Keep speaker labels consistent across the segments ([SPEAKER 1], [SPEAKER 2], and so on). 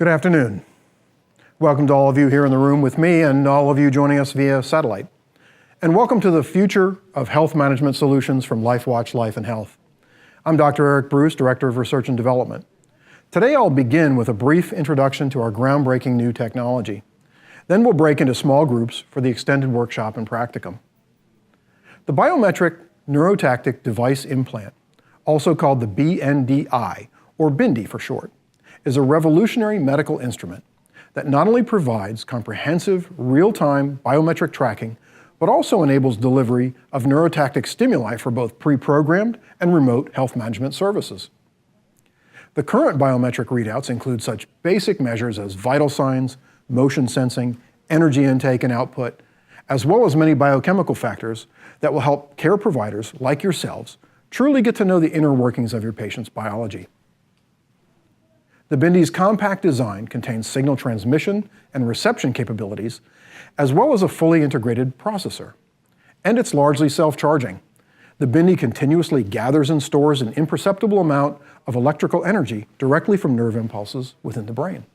[SPEAKER 1] Good afternoon. Welcome to all of you here in the room with me and all of you joining us via satellite. And welcome to the Future of Health Management Solutions from Lifewatch Life and Health. I'm Dr. Eric Bruce, Director of Research and Development. Today I'll begin with a brief introduction to our groundbreaking new technology. Then we'll break into small groups for the extended workshop and practicum. The biometric neurotactic device implant, also called the BNDI, or BNDI for short, is a revolutionary medical instrument that not only provides comprehensive, real-time biometric tracking, but also enables delivery of neurotactic stimuli for both pre-programmed and remote health management services. The current biometric readouts include such basic measures as vital signs, motion sensing, energy intake and output, as well as many biochemical factors that will help care providers like yourselves truly get to know the inner workings of your patient's biology. The BNDI's compact design contains signal transmission and reception capabilities, as well as a fully integrated processor. And it's largely self-charging. The BNDI continuously gathers and stores an imperceptible amount of electrical energy directly from nerve impulses within the brain.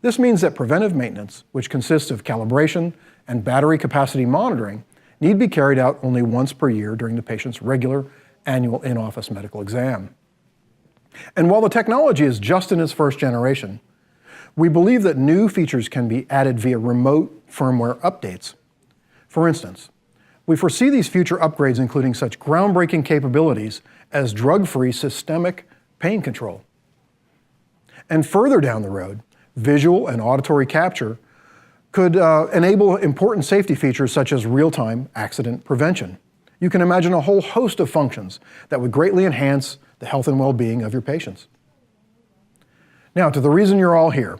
[SPEAKER 1] This means that preventive maintenance, which consists of calibration and battery capacity monitoring, need be carried out only once per year during the patient's regular annual in-office medical exam. And while the technology is just in its first generation, we believe that new features can be added via remote firmware updates. For instance, we foresee these future upgrades including such groundbreaking capabilities as drug-free systemic pain control. And further down the road, visual and auditory capture could enable important safety features such as real-time accident prevention. You can imagine a whole host of functions that would greatly enhance the health and well-being of your patients. Now, to the reason you're all here.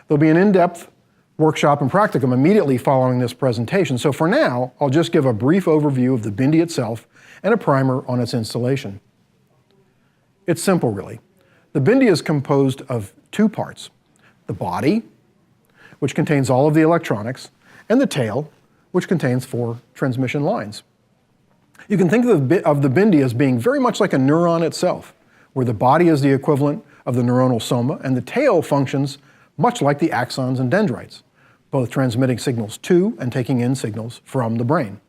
[SPEAKER 1] There'll be an in-depth workshop and practicum immediately following this presentation, so for now, I'll just give a brief overview of the BNDI itself and a primer on its installation. It's simple, really. The BNDI is composed of two parts: the body, which contains all of the electronics, and the tail, which contains 4 transmission lines. You can think of the BNDI as being very much like a neuron itself, where the body is the equivalent of the neuronal soma, and the tail functions much like the axons and dendrites, both transmitting signals to and taking in signals from the brain.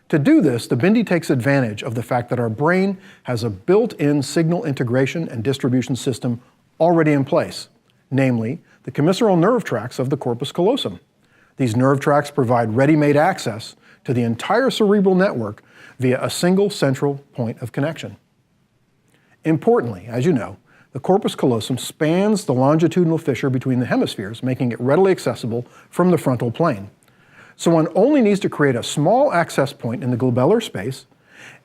[SPEAKER 1] To do this, the BNDI takes advantage of the fact that our brain has a built-in signal integration and distribution system already in place, namely the commissural nerve tracts of the corpus callosum. These nerve tracts provide ready-made access to the entire cerebral network via a single central point of connection. Importantly, as you know, the corpus callosum spans the longitudinal fissure between the hemispheres, making it readily accessible from the frontal plane. So one only needs to create a small access point in the glabellar space,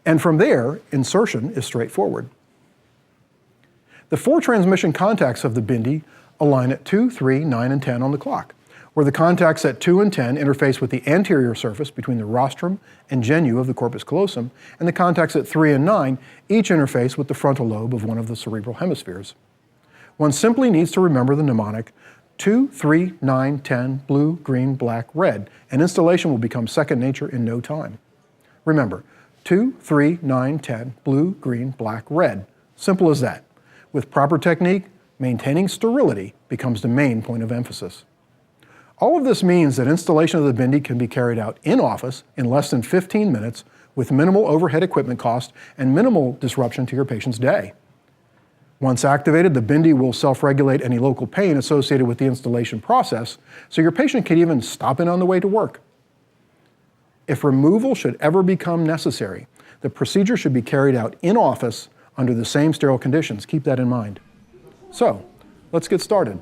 [SPEAKER 1] and from there, insertion is straightforward. The 4 transmission contacts of the BNDI align at 2, 3, 9, and 10 on the clock, where the contacts at 2 and 10 interface with the anterior surface between the rostrum and genu of the corpus callosum, and the contacts at 3 and 9 each interface with the frontal lobe of one of the cerebral hemispheres. One simply needs to remember the mnemonic 2, 3, 9, 10, blue, green, black, red, and installation will become second nature in no time. Remember, 2, 3, 9, 10, blue, green, black, red. Simple as that. With proper technique, maintaining sterility becomes the main point of emphasis. All of this means that installation of the BNDI can be carried out in office in less than 15 minutes with minimal overhead equipment cost and minimal disruption to your patient's day. Once activated, the BNDI will self-regulate any local pain associated with the installation process, so your patient can even stop in on the way to work. If removal should ever become necessary, the procedure should be carried out in office under the same sterile conditions. Keep that in mind. So, let's get started.